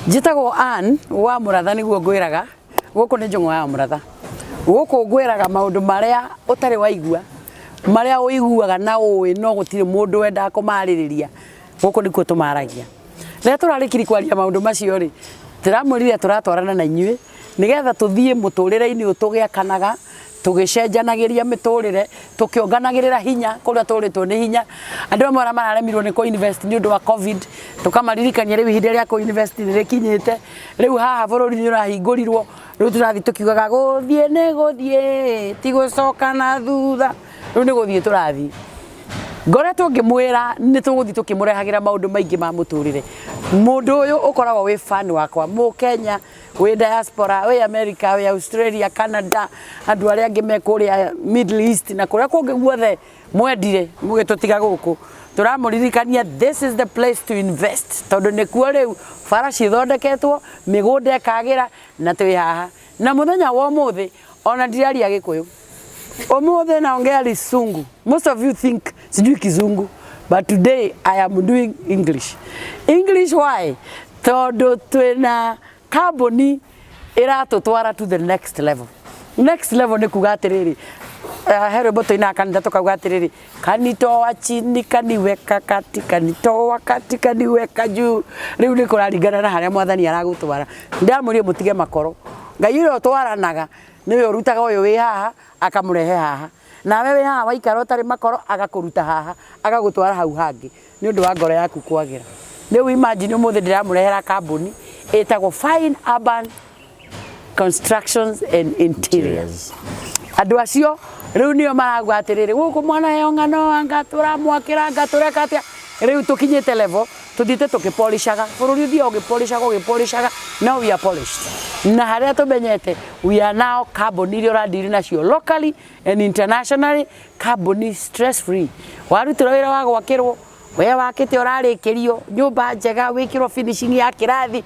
Njitagwo Ann WAMURATHA niguo ngwiraga guku ni njung'wa ya WAMURATHA guku ngwiraga maundu maria utari waigua maria uiguaga na uwi no gutire mundu wenda kumaririria guku nikuo tumaragia rä turarikiri kwaria maundu macio ri tiramurire turatwarana na inyue nigetha tuthie muturire-ini utugiakanaga tugicenjanagiria miturire tukionganagirira hinya kuria turitwo ni hinya andu amwe ara mararemirwo ni ku invest ni undu wa covid tukamaririkanĩa riu ihinda ria ku invest ni rikinyite riu haha bururi ni urahingũrirwo riu turathi tukiugaga guthie ni guthie ti gucoka na thutha riu ni guthie turathi ngoretwo ngimwira ni tuguthi tukimurehagira maundu maingi ma muturire mundu uyu ukoragwo wi fan wakwa mu Kenya wi diaspora wi America wi Australia Canada andu aria angi me kuria Middle East na kuria kungi guothe mwendire mugitutiga guku turamuririkania this is the place to invest tondu ni kuo riu farashi thondeketwo migunda ikagira na twi haha na muthenya wa umuthi ona ndiraria gikuyu umuthi na ongea Lisungu. Most of you think sijui Kizungu, but today I am doing English. English why? Tondu twina kambuni iratutwara to the next level. Next level ni kuga atiriri hero boto ina kanida tukauga atiriri kanitoa chini kaniweka kati kanitoa kati kaniweka juu riu ni kuraringana na haria mwathani aragutwara ndamurie mutige makoro ngai uri utwaranaga niwe urutaga uyu wi haha akamurehe haha nawe wi haha waikara utari makoro agakuruta haha agagutwara hau hangi ni undu wa ngoro yaku kwagira riu imagine umuthi ndiramurehera kambuni etagwo Fine Urban Constructions and Interiors. Andu acio riu nio maragwa atiriri guku mwana yongano anga turamwakira anga tureka atia riu tukinyite level tuthite tukipolishaga bururi uthio ugipolishaga now we are polished na haria tumenyete we are now carbon iria uradiri nacio locally and internationally carbon stress free warutira wira wa gwakirwo we wakite urarikirio nyumba njega wikirwo finishing ya kirathi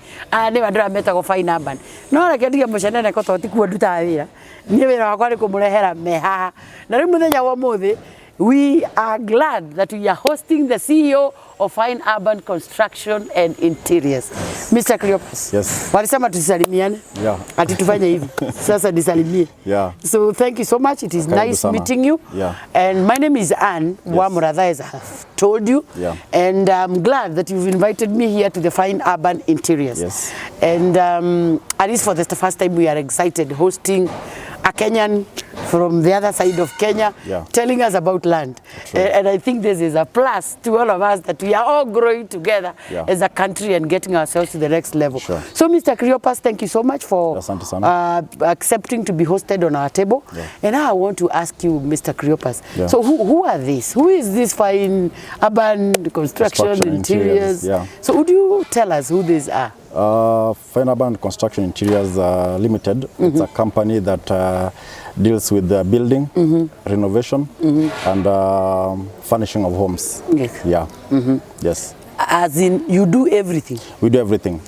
ni bandura metagwo Fine Urban no reke ndige mucenene ko toti kuo nduta wira ni wira wakwa ni kumurehera mehaha na riu muthenya wa muthi we are glad that we are hosting the CEO of Fine Urban Construction and Interiors, Mr. Cleopas. Yes. Walisema tusalimiane. Yeah. Ati tufanye hivi. Sasa nisalimie. Yeah. So thank you so much. It is nice meeting you. Yeah. And my name is Ann WAMURATHA, as I have told you. Yeah. And I'm glad that you've invited me here to the Fine Urban Interiors. Yes. And at least for the first time we are excited hosting a Kenyan from the other side of Kenya, telling us about land. And I think this is a plus to all of us that we are all growing together as a country and getting ourselves to the next level. Sure. So Mr. Cleopas, thank you so much for accepting to be hosted on our table. Yeah. And now I want to ask you, Mr. Cleopas, so who are these? Who is this Fine Urban Construction Interiors? Yeah. So would you tell us who these are? Fine Urban Construction Interiors Limited. It's a company that deals with the building, renovation, and furnishing of homes. Yes. Yeah. Yes. As in, you do everything? We do everything.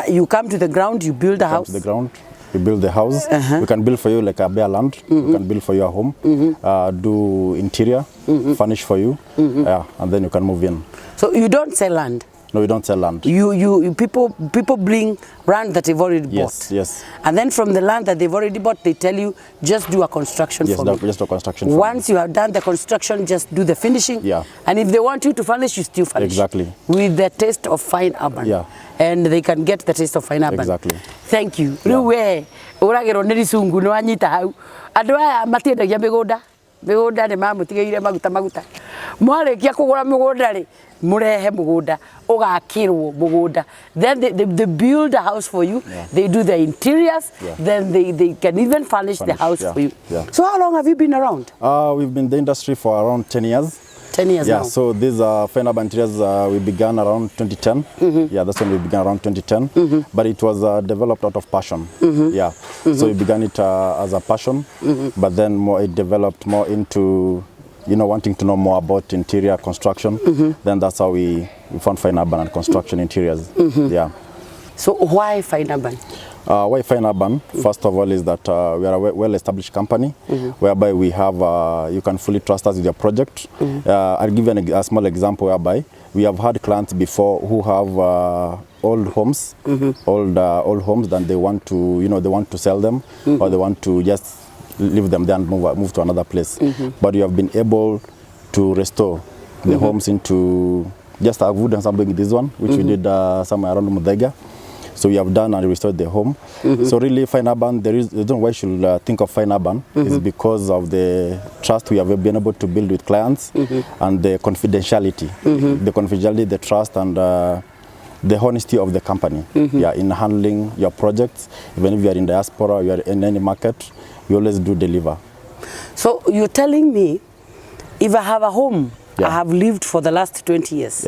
You come to the ground, you build a house? Come to the ground, we build the house. We can build for you like a bare land. We can build for you a home, do interior, furnish for you, and then you can move in. So you don't sell land? No, we don't sell land. People bring land that they've already bought. Yes. And then from the land that they've already bought, they tell you, just do a construction for me. Just do a construction. Once you have done the construction, just do the finishing. Yeah. And if they want you to furnish, you still furnish. Exactly. With the taste of Fine Urban. Yeah. And they can get the taste of Fine Urban. Exactly. Thank you. Riu we uragirwo ni Lisungu ni wanyita hau. Andu aya matiendagia migunda ni mamutigeire maguta mwarikia kugura migunda ri murehe mugunda ugakirwo mugunda then they build a house for you. They do the interiors. Then they can even furnish the house for you. So how long have you been around? We've been in the industry for around 10 years. 10 years now. So these Fine Urban Interiors we began around 2010. Yeah, that's when we began around 2010. But it was developed out of passion. Yeah. So we began it as a passion, but then it developed more into wanting to know more about interior construction. Then that's how we found Fine Urban and Construction Interiors. Yeah. So why Fine Urban? Why Fine Urban? First of all is that we are a well-established company, whereby we have, you can fully trust us with your project. I'll give you a small example whereby we have had clients before who have old homes, old homes that they want to, they want to sell them, or they want to just leave them there and move to another place. But you have been able to restore the homes into just a wood and something. This one, which we did somewhere around Muthaiga. So we have done and restored the home. So really, Fine Urban, the reason why you should think of Fine Urban is because of the trust we have been able to build with clients and the confidentiality, the trust, and the honesty of the company. Yeah, in handling your projects, even if you are in diaspora, you are in any market, we always do deliver. So you're telling me, if I have a home, I have lived for the last 20 years.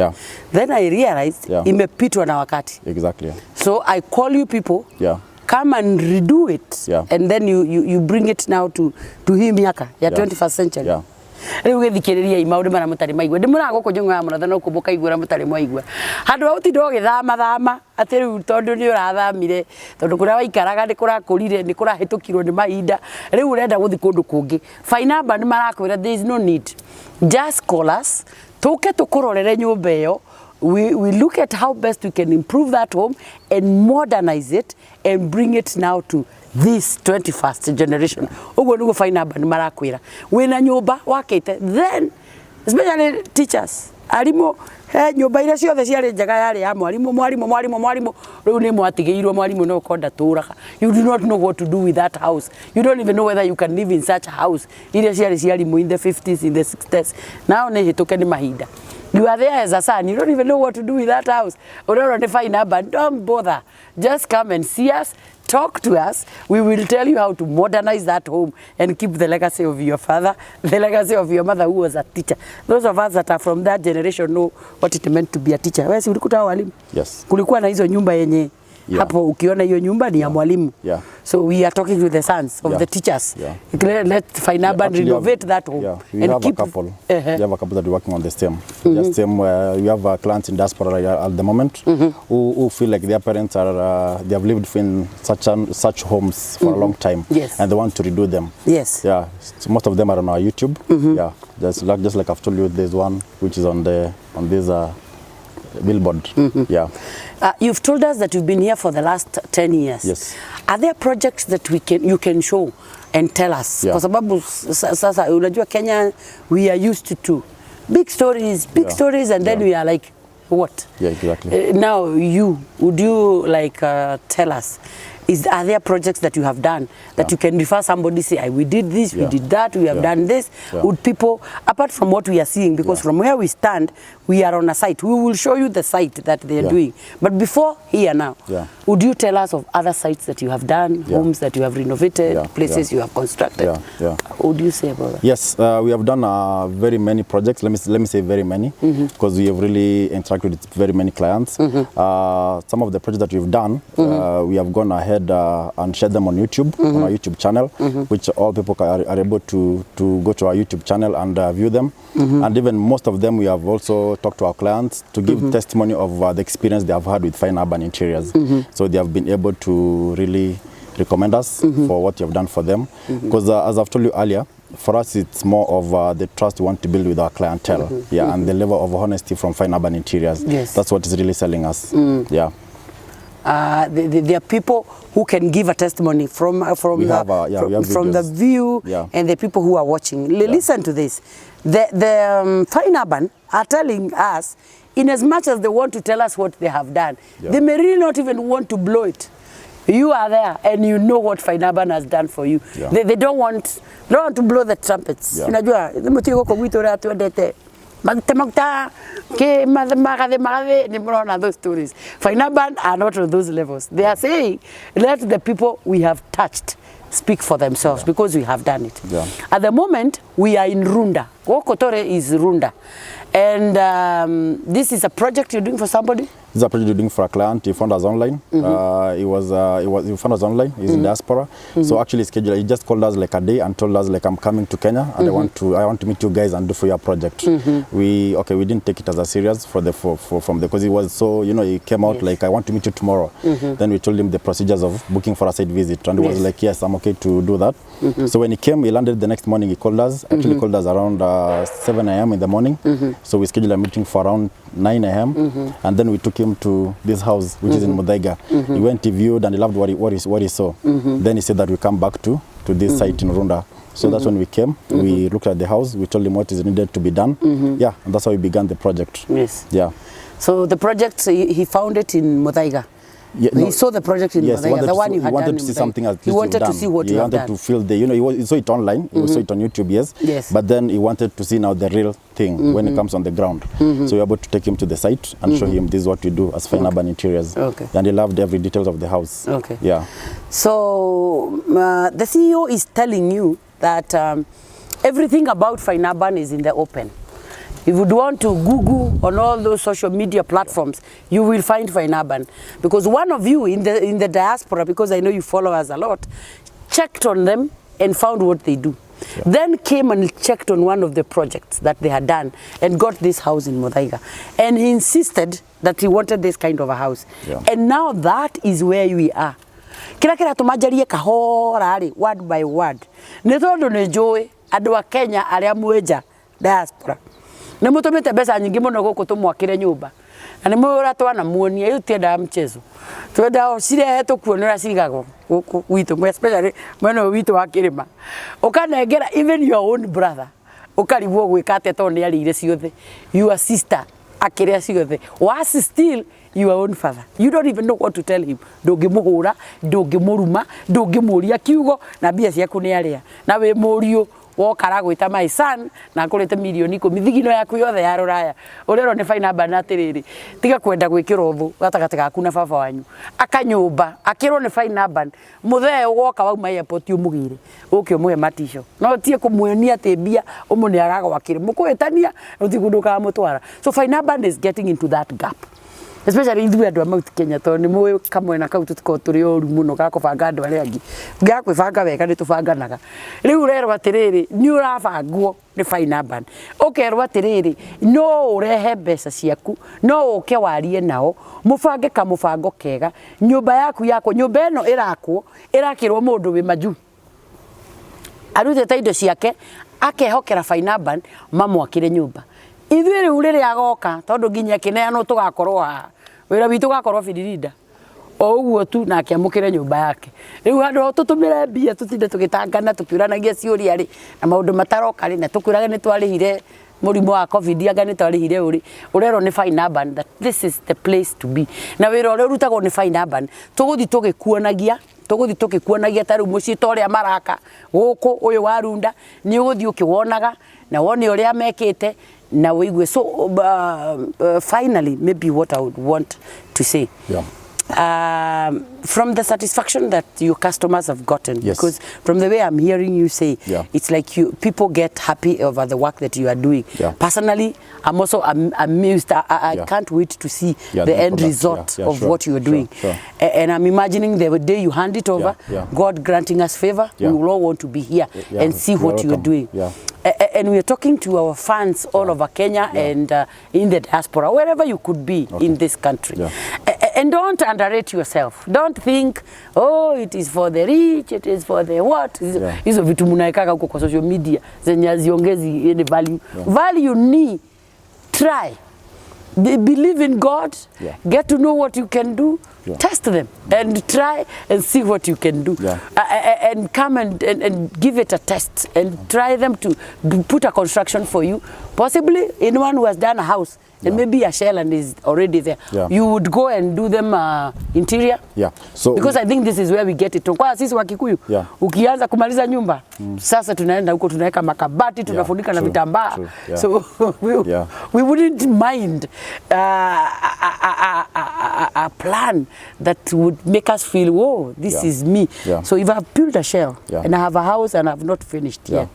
Then I realized imepitwa na wakati. Exactly. So I call you people, come and redo it, and then you bring it now to hii miaka ya 21st century. Riu githikiriria imaudu mara mutari maigua ndimura guku njungu ya muratha no kubuka igura mutari mwaigua handu autindo githama ati riu tondu ni urathamire tondu kuria waikaraga ni kurakurire ni kurahitukirwo ni mahinda riu urenda guthi kundu kungi Fine Urban ni marakwira there is no need, just call us tuke tukurorere nyumba iyo. We look at how best we can improve that home and modernize it and bring it now to this 21st generation. Ugo nugo Fine Urban marakwira wina nyumba wakite, then especially teachers arimu nyumba ira ciothe ciari njega yari ya mwarimu riu ni mwatigiirwo mwarimu no konda turaga. You do not know what to do with that house. You don't even know whether you can live in such a house. Ira ciari ciarimu in the 50s, in the 60s. Now ni hituke ni mahinda. You are there as a son, you don't even know what to do with that house. Or don't Fine Urban, don't bother. Just come and see us, talk to us. We will tell you how to modernize that home and keep the legacy of your father, the legacy of your mother who was a teacher. Those of us that are from that generation know what it meant to be a teacher. Wewe si ulikuta walimu? Yes. Kulikuwa na hizo nyumba yenye hapo ukiona hiyo nyumba ni ya mwalimu. So we are talking to the sons of the teachers. Let Fine Urban renovate that home. We have keep a couple. We have a couple that are working on the same. Just same where we have clients in diaspora at the moment who feel like their parents are they have lived in such homes for a long time, and they want to redo them. So most of them are on our YouTube. Just like I've told you, there's one which is on this billboard. You've told us that you've been here for the last 10 years. Are there projects that you can show and tell us? Kwa sababu sasa unajua Kenya, we are used to big stories, and then we are like, what? Exactly. Now would you like tell us, are there projects that you have done that you can refer somebody, say, we did this, we did that, we have done this? Would people, apart from what we are seeing, because from where we stand, we are on a site, we will show you the site that they are doing. But before here now, would you tell us of other sites that you have done, homes that you have renovated, places you have constructed? What would you say about that? Yes, we have done very many projects. Let me say very many, because we have really interacted with very many clients. Some of the projects that we've done, we have gone ahead and share them on YouTube, on our YouTube channel, which all people are able to go to our YouTube channel and view them. And even most of them, we have also talked to our clients to give testimony of the experience they have had with Fine Urban Interiors. So they have been able to really recommend us for what you have done for them. Because as I've told you earlier, for us it's more of the trust we want to build with our clientele, and the level of honesty from Fine Urban Interiors. That's what is really selling us. There are people who can give a testimony from the view and the people who are watching. Listen to this. The Fine Urban are telling us, in as much as they want to tell us what they have done, they may really not even want to blow it. You are there and you know what Fine Urban has done for you. They don't want to blow the trumpets. Unajua, those stories. Fine Urban are not on those levels. They are saying, let the people we have touched speak for themselves, because we have done it. At the moment, we are in Runda. Wokotore is Runda. And this is a project you're doing for somebody? This is a project we're doing for a client. He found us online. He found us online. He's in diaspora. So actually, he just called us like a day and told us like, I'm coming to Kenya and I want to meet you guys and do for your project. We didn't take it as a serious because he was so, you know, he came out like, I want to meet you tomorrow. Then we told him the procedures of booking for a site visit, and he was like, yes, I'm okay to do that. So when he came, he landed the next morning. He called us. Actually, called us around 7 a.m. in the morning. So we scheduled a meeting for around 9 a.m. And then we took him to this house, which is in Muthaiga. He went, he viewed, and he loved what he saw. Then he said that we come back to this site in Runda. So that's when we came. We looked at the house. We told him what is needed to be done. Yeah, and that's how we began the project. Yes. Yeah. So the project, he found it in Muthaiga. Yeah, he saw the project in Modernizing, the one you had done. He wanted to see something at least. He wanted to see what you have done. He wanted to feel the, you know, he saw it online, he saw it on YouTube, yes. But then he wanted to see now the real thing when it comes on the ground. So we were able to take him to the site and show him this is what we do as fine urban interiors. And he loved every detail of the house. Yeah. So the CEO is telling you that everything about fine urban is in the open. If you would want to Google on all those social media platforms, you will find Fine Urban. Because one of you in the diaspora, because I know you follow us a lot, checked on them and found what they do. Then came and checked on one of the projects that they had done and got this house in Muthaiga. And he insisted that he wanted this kind of a house. And now that is where we are. Kira tumajarie kahora ari word by word. Nĩ tondũ nĩ njũĩ andũ a Kenya arĩa mwenja diaspora. Nĩ mũtũmĩte mbeca nyingĩ mũno gũkũ tũmwakĩre nyũmba. Na nĩ mũra twana muonia ĩyo tienda mchezo. Twenda cirehe tũkuonera cigagwo gũkũ witũ, especially mwena witũ wa Kĩrĩma. Ũkanengera even your own brother. Ũkarigwo gwĩka atĩa tondũ nĩ arĩire ciothe. Your sister akĩrĩa ciothe. Was still your own father. You don't even know what to tell him. Ndũngĩmũhũra, ndũngĩmũruma, ndũngĩmũria kiugo na mbia ciaku nĩ arĩa. Na wĩ mũriũ wokara gwĩta my son na kũrĩte milioni 10 thigino yaku yothe ya rũraya ũrero nĩ Fine Urban atĩrĩrĩ tiga kwenda gwĩkĩra ũthũ gatagatĩ gaku na baba wanyu akanyũmba akĩrwo nĩ Fine Urban mũthee ũgoka wauma airport ũmũgĩre ũke ũmũhe matisho no tie kũmuonia atĩ mbia ũmũnĩ aragwakĩre mũkũhĩtania ũtigũndũkaga mũtwara. So Fine Urban is getting into that gap. Especially ithuĩ andũ a Mount Kenya tondũ nĩ mũĩ kamwena kau tũtikoragwo tũrĩ ũru mũno ga kũbanga andũ arĩa angĩ. Ngĩa kwĩbanga wega nĩ tũbanganaga. Rĩu ũrerwo atĩrĩrĩ nĩ ũrabangwo nĩ Fine Urban. Ũkerwo atĩrĩrĩ no ũrehe mbeca ciaku no ũke warie nao mũbange kamũbango kega nyũmba yaku yakwo nyũmba ĩno ĩrakĩrwo mũndũ wĩ maju. Arutĩte indo ciake akehokera Fine Urban mamwakĩre nyũmba. Ithuĩ rĩu rĩrĩa agoka tondũ nginya kĩneanwo tũgakorwo haha wĩra witũ gakorwo biririda o ũguo tu na akĩamũkĩre nyũmba yake. Rĩu handũ tũtũmĩre mbia tũtinde tũgĩtangana tũkĩũranagia ciũria rĩ na maũndũ mataroka rĩ na tũkwĩraga nĩ twarĩhire mũrimũ wa covid anga nĩ twarĩhire ũrĩ ũrerwo nĩ Fine Urban that this is the place to be. Na wĩra ũrĩa ũrutagwo nĩ Fine Urban tũgũthi tũgĩkuonagia ta rĩu mũciĩ ta ũrĩa maraka gũkũ ũyũ wa Runda nĩ ũgũthi ũkĩwonaga na wone ũrĩa mekĩte. Now we so finally, maybe what I would want to say, from the satisfaction that your customers have gotten, because from the way I'm hearing you say, it's like people get happy over the work that you are doing. Personally, I'm also amused. I can't wait to see the end result of what you are doing. And I'm imagining the day you hand it over, God granting us favor, we will all want to be here and see what you are doing. And we are talking to our fans all over Kenya and in the diaspora, wherever you could be in this country. And don't underrate yourself. Don't think, oh, it is for the rich, it is for the what. Hizo vitu mnaekaga huko kwa social media zenye haziongezi any value. Value ni try. Believe in God, get to know what you can do, test them and try and see what you can do. And come and give it a test and try them to put a construction for you. Possibly anyone who has done a house and maybe a shell and is already there. You would go and do them interior. So because I think this is where we get it. Kwa sisi wa Kikuyu, ukianza kumaliza nyumba, sasa tunaenda huko tunaweka makabati, tunafunika na vitambaa. So we wouldn't mind a plan that would make us feel, whoa, this is me. So if I've built a shell and I have a house and I've not finished yet,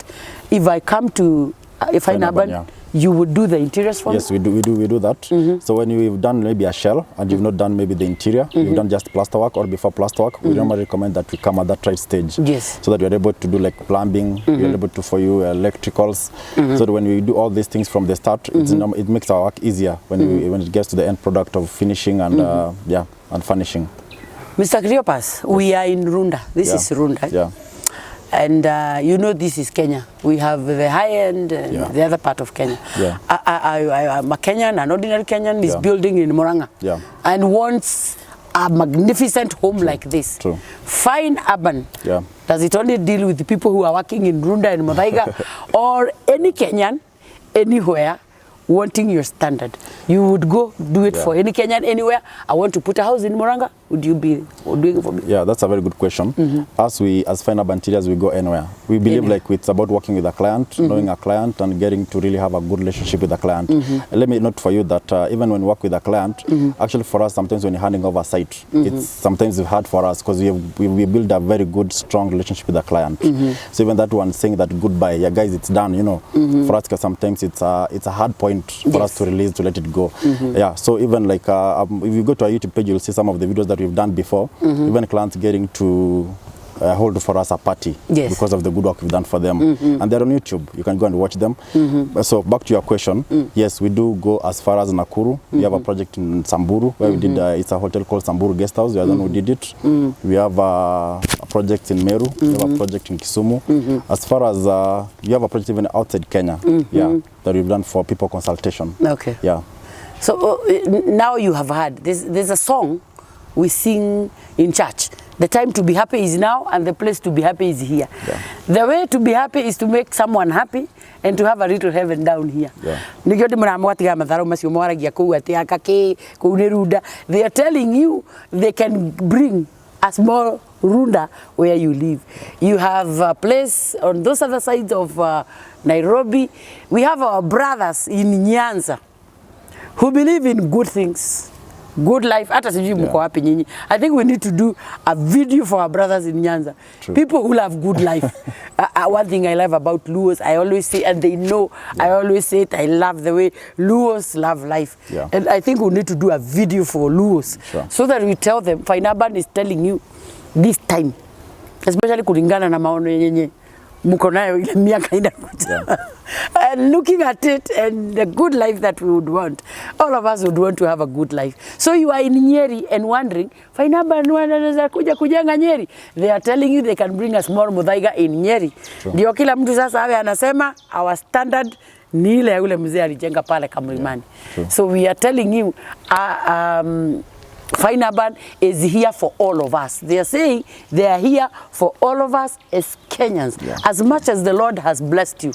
if I come to Fine urban, you would do the interiors for Yes, we do that. So when you've done maybe a shell and you've not done maybe the interior, you've done just plasterwork or before plasterwork, we normally recommend that we come at that right stage. Yes. So that you're able to do like plumbing, you're able to for you electricals. So that when we do all these things from the start, it makes our work easier when it gets to the end product of finishing and and furnishing. Mr. Cleopas, we are in Runda. This is Runda. Yeah. And you know this is Kenya. We have the high end and the other part of Kenya. Yeah. I'm a Kenyan, an ordinary Kenyan is building in Murang'a and wants a magnificent home like this. True. Fine urban. Yeah. Does it only deal with the people who are working in Runda and Muthaiga or any Kenyan, anywhere, wanting your standard? You would go do it for any Kenyan anywhere. I want to put a house in Murang'a. Would you be doing it for me? Yeah, that's a very good question. As Fine Urban Interiors, we go anywhere. We believe like it's about working with a client, knowing a client, and getting to really have a good relationship with the client. Let me note for you that even when we work with a client, actually for us, sometimes when you're handing over a site, it's sometimes hard for us because we build a very good, strong relationship with the client. So even that one saying that goodbye, yeah, guys, it's done, you know. For us, sometimes it's a hard point for us to release, to let it go. Yeah, so even like if you go to our YouTube page, you'll see some of the videos that we've done before. Even clients getting to hold for us a party because of the good work we've done for them. And they're on YouTube. You can go and watch them. So back to your question, yes, we do go as far as Nakuru. We have a project in Samburu where we did, it's a hotel called Samburu Guest House. We are the one who did it. We have a project in Meru. We have a project in Kisumu. As far as, we have a project even outside Kenya, that we've done for people consultation. Okay. Yeah. So now you have heard, there's a song we sing in church. The time to be happy is now and the place to be happy is here. The way to be happy is to make someone happy and to have a little heaven down here. They are telling you they can bring a small Runda where you live. You have a place on those other sides of Nairobi. We have our brothers in Nyanza who believe in good things. Good life. I think we need to do a video for our brothers in Nyanza. People who love good life. One thing I love about Luos, I always say, and they know, I always say it, I love the way Luos love life. And I think we need to do a video for Luos so that we tell them, Fine Urban is telling you this time, especially kulingana na maono yenye muko nayo ile miaka inakuja. And looking at it and the good life that we would want, all of us would want to have a good life. So you are in Nyeri and wondering, Fine Urban wanaweza kujenga Nyeri. They are telling you they can bring a small Muthaiga in Nyeri. Ndio kila mtu sasa awe anasema our standard ni ile yule mzee alijenga pale Kamlimani. So we are telling you Fine Urban is here for all of us. They are saying they are here for all of us as Kenyans. As much as the Lord has blessed you,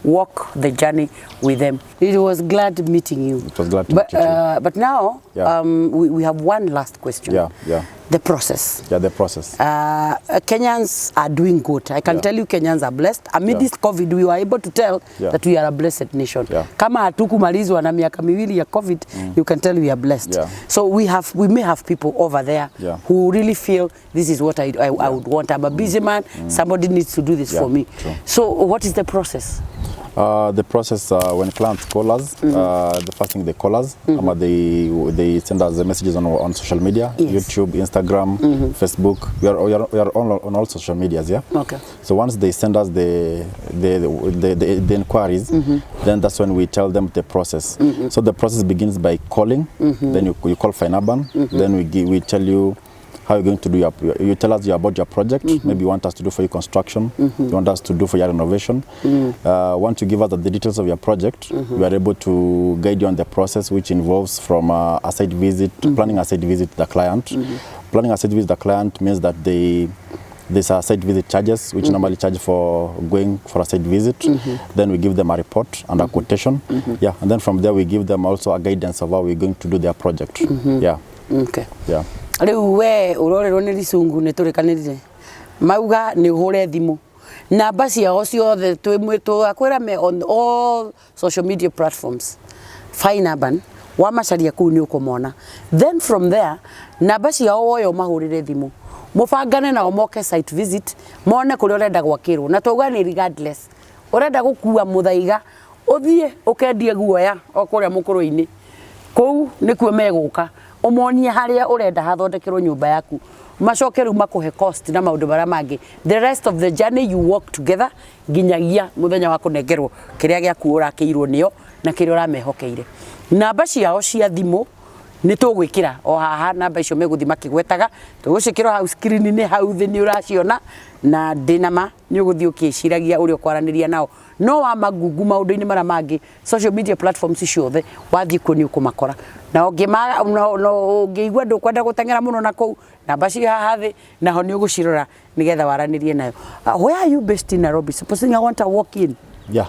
walk the journey with them. It was glad meeting you. It was glad to meet you too. But now, we have one last question. The process. The process. Kenyans are doing good. I can tell you Kenyans are blessed. Amid this COVID, we were able to tell that we are a blessed nation. Kama hatukumalizwa na miaka miwili ya COVID, you can tell we are blessed. So we may have people over there who really feel this is what I would want. I'm a busy man. Somebody needs to do this for me. So what is the process? The process when clients call us, the first thing they call us, they send us the messages on social media, YouTube, Instagram, Facebook. We are on all social medias, So once they send us the inquiries, then that's when we tell them the process. So the process begins by calling. Then you call Fine Urban. Then we tell you how you're going to do you tell us about your project. Maybe you want us to do for your construction, you want us to do for your renovation. Once you give us the details of your project, we are able to guide you on the process, which involves from a site visit, planning a site visit to the client. Planning a site visit to the client means that there's a site visit charges, which normally charge for going for a site visit. Then we give them a report and a quotation. And then from there we give them also a guidance of how we're going to do their project. Okay. Riu we urorerwo ni risungu ni turikanirire mauga ni hure thimu namba ciao ciothe twakwira me on all social media platforms. Fine Urban wamacaria kuu ni ukumona, then from there namba ciao woyo mahurire thimu mubangane nao moke site visit mone kuri urenda gwakirwo na twauga ni regardless urenda gukua Muthaiga uthie ukendie guoya okuria mukuruini kou nikuo meguka umonie haria urenda hathondekerwo nyumba yaku macokeru makuhe cost na maundu bara mangi the rest of the journey you walk together nginyagia muthenya wa kunengerwo kiria giaku urakiirwo nio na kiria uramehokeire namba ciao cia thimu ni tugwikira o haha namba icio meguthima kigwetaga tugucikira hau screen ni hau thi ni uraciona na dinama ni uguthii ukiciragia uri ukwaraniria nao no wa magungu maundu-ini mara mangi social media platforms ciothe wathii ku ni ukumakora na ungeigua ndukwenda gutengera muno na kou namba ci haha thi naho ni ugucirora nigetha waranirie nayo. Where are you based in Nairobi? Supposing I want to walk in. Yeah,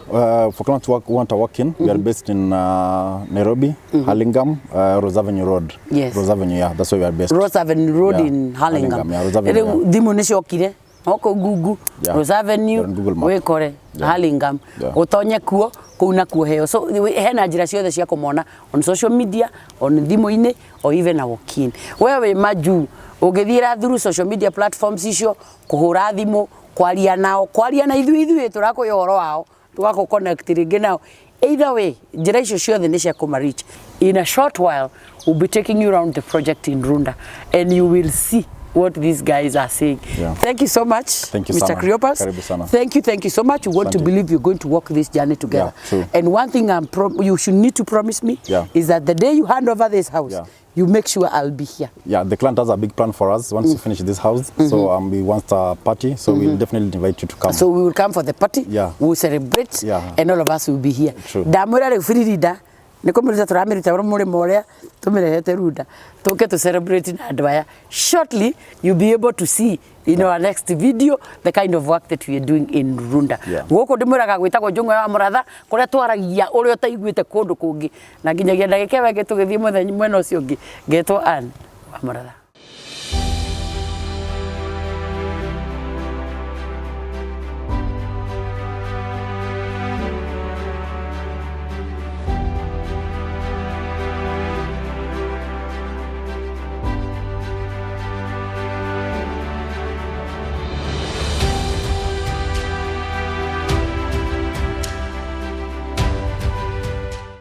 for clients who want to walk in, we are based in Nairobi, Hurlingham, Rose Avenue Road. Yes. Rose Avenue, yeah, that's where we are based. Rose Avenue Road in Hurlingham. Yeah, Rose Avenue. Yeah. Thimu ni ciokire oko Google, yeah. Rose Avenue, wikore Hurlingham. Utonye kuo kuna kuheo. So hena njira ciothe cia kumona on social media, on thimu-ini, or even a walk in. Wewe maju ugithira through social media platforms icio kuhura thimu kwaria na ithui turako yoro wao tukako connect ringi nao either way njira icio ciothe ni cia kuma reach. In a short while we'll be taking you around the project in Runda and you will see what these guys are saying. Yeah. Thank you so much. Thank you, Mr. Cleopas. Thank you so much. You want to believe you're going to walk this journey together. Yeah, true. And one thing you should need to promise me is that the day you hand over this house, you make sure I'll be here. Yeah, the client has a big plan for us once you finish this house. So we want a party, so we'll definitely invite you to come. So we will come for the party, we'll celebrate, and all of us will be here. True. Damura refrida, nikomulita turamirita muri moria, tumirehete Runda. Toke to celebrate in Adwaya. Shortly, you'll be able to see in our next video the kind of work that we are doing in Runda. Goko ndimuraga gwitagwo njung'wa ya WAMURATHA kuria twaragia uri utaiguite kundu kungi na nginyagia ndagika wege tugithie mwena ucio ungi ngetwo WAMURATHA.